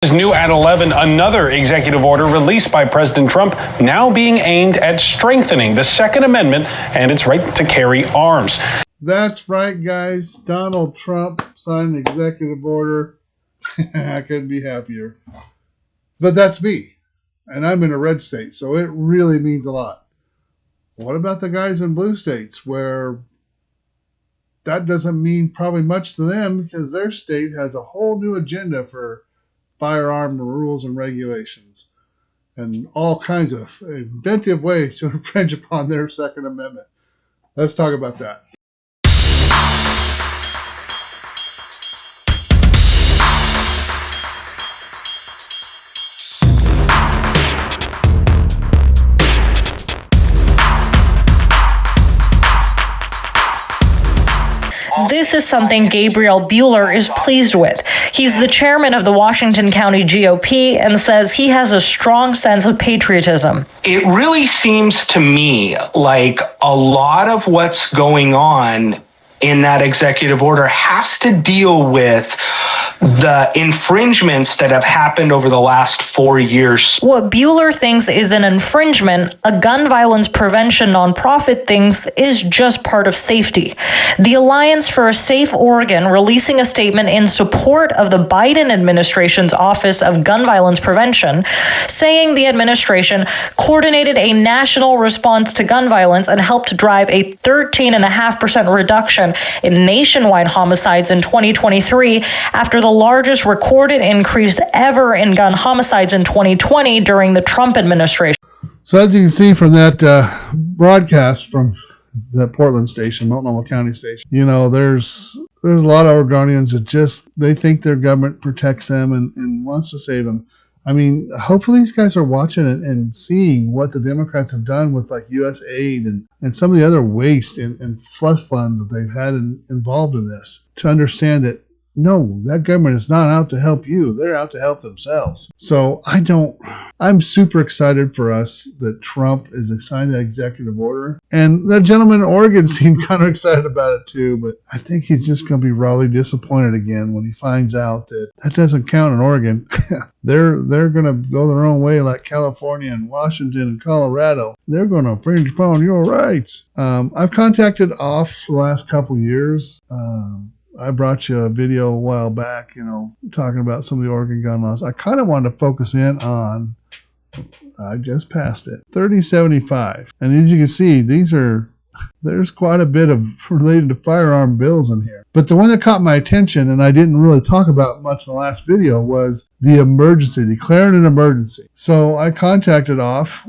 Is new at 11, another executive order released by President Trump now being aimed at strengthening the Second Amendment and its right to carry arms. That's right, guys. Donald Trump signed an executive order. I couldn't be happier. But that's me. And I'm in a red state, so it really means a lot. What about the guys in blue states where that doesn't mean probably much to them because their state has a whole new agenda for firearm rules and regulations and all kinds of inventive ways to infringe upon their Second Amendment. Let's talk about that. This is something Gabriel Bueller is pleased with. He's the chairman of the Washington County GOP and says he has a strong sense of patriotism. It really seems to me like a lot of what's going on in that executive order has to deal with the infringements that have happened over the last 4 years. What Bueller thinks is an infringement, a gun violence prevention nonprofit thinks is just part of safety. The Alliance for a Safe Oregon releasing a statement in support of the Biden administration's Office of Gun Violence Prevention, saying the administration coordinated a national response to gun violence and helped drive a 13.5% reduction in nationwide homicides in 2023 after the largest recorded increase ever in gun homicides in 2020 during the Trump administration. So as you can see from that broadcast from the Portland station, Multnomah County station, you know, there's a lot of Oregonians that they think their government protects them and wants to save them. I mean, hopefully these guys are watching it and seeing what the Democrats have done with like U.S. aid and some of the other waste and flush funds that they've had involved in this to understand that no, that government is not out to help you. They're out to help themselves. So I'm super excited for us that Trump is signed that executive order. And that gentleman in Oregon seemed kind of excited about it too, but I think he's just going to be rawly disappointed again when he finds out that doesn't count in Oregon. They're going to go their own way like California and Washington and Colorado. They're going to infringe upon your rights. I've contacted OFF the last couple years. I brought you a video a while back, you know, talking about some of the Oregon gun laws. I kind of wanted to focus in on, I just passed it, 3075. And as you can see, there's quite a bit of related to firearm bills in here. But the one that caught my attention, and I didn't really talk about much in the last video, was the emergency, declaring an emergency. So I contacted OFF.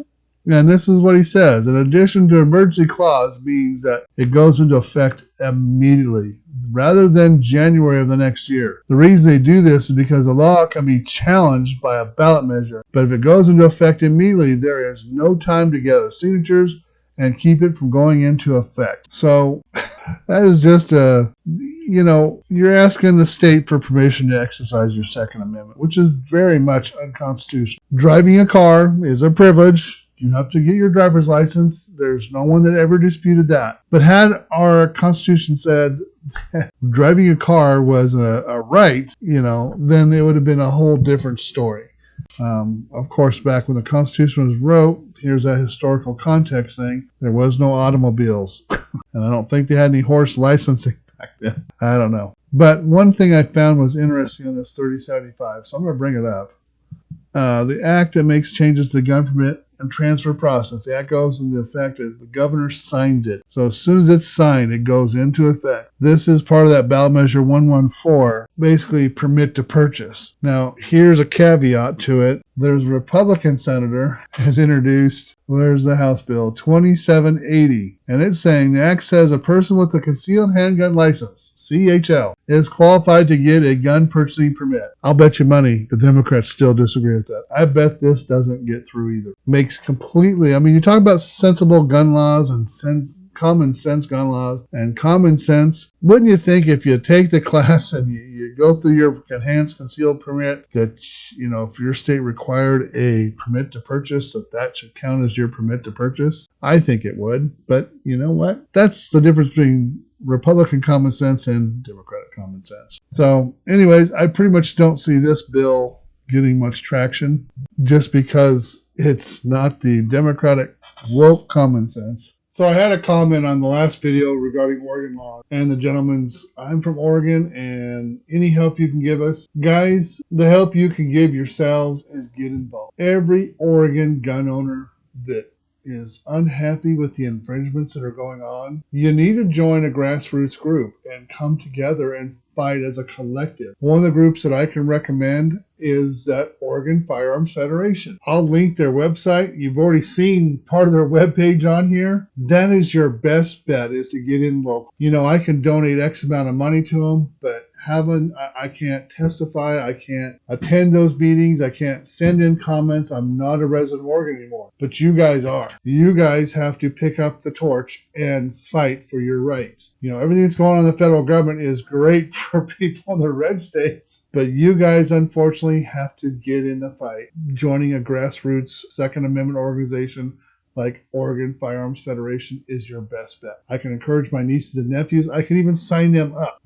And this is what he says. In addition to emergency clause means that it goes into effect immediately rather than January of the next year. The reason they do this is because the law can be challenged by a ballot measure. But if it goes into effect immediately, there is no time to gather signatures and keep it from going into effect. So that is just you're asking the state for permission to exercise your Second Amendment, which is very much unconstitutional. Driving a car is a privilege. You have to get your driver's license. There's no one that ever disputed that. But had our Constitution said driving a car was a right, then it would have been a whole different story. Of course, back when the Constitution was wrote, here's that historical context thing, there was no automobiles. And I don't think they had any horse licensing back then. I don't know. But one thing I found was interesting in this 3075, so I'm going to bring it up. The act that makes changes to the gun permit and transfer process. The act goes into effect as the governor signs it. So as soon as it's signed, it goes into effect. This is part of that ballot measure 114, basically permit to purchase. Now, here's a caveat to it. There's a Republican senator has introduced, where's the House bill, 2780. And it's saying the act says a person with a concealed handgun license, CHL, is qualified to get a gun purchasing permit. I'll bet you money the Democrats still disagree with that. I bet this doesn't get through either. Makes completely, you talk about sensible gun laws and common sense gun laws and common sense. Wouldn't you think if you take the class and you go through your enhanced concealed permit that, if your state required a permit to purchase, that should count as your permit to purchase? I think it would. But you know what? That's the difference between Republican common sense and Democratic common sense. So anyways, I pretty much don't see this bill getting much traction just because it's not the Democratic woke common sense. So I had a comment on the last video regarding Oregon law and the gentleman's, I'm from Oregon and any help you can give us. Guys, the help you can give yourselves is get involved. Every Oregon gun owner that is unhappy with the infringements that are going on, you need to join a grassroots group and come together and fight as a collective. One of the groups that I can recommend is that Oregon Firearms Federation. I'll link their website. You've already seen part of their webpage on here. That is your best bet, is to get in local. You know, I can donate X amount of money to them, but I can't testify. I can't attend those meetings. I can't send in comments. I'm not a resident of Oregon anymore. But you guys are. You guys have to pick up the torch and fight for your rights. You know, everything that's going on in the federal government is great for people in the red states, but you guys unfortunately have to get in the fight. Joining a grassroots Second Amendment organization like Oregon Firearms Federation is your best bet. I can encourage my nieces and nephews. I can even sign them up.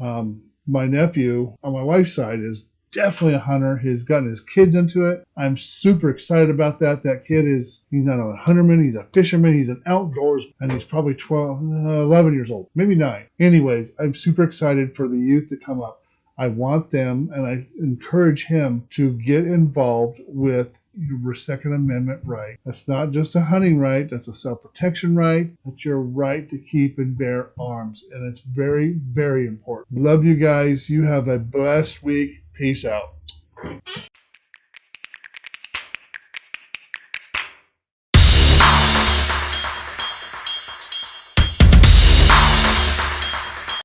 My nephew on my wife's side is definitely a hunter. He's gotten his kids into it. I'm super excited about that. That kid he's not a hunterman, he's a fisherman, he's an outdoorsman, and he's probably 11 years old, maybe 9. Anyways, I'm super excited for the youth to come up. I want them, and I encourage him to get involved with your Second Amendment right. That's not just a hunting right, that's a self-protection right. That's your right to keep and bear arms, and it's very, very important. Love you guys. You have a blessed week. Peace out.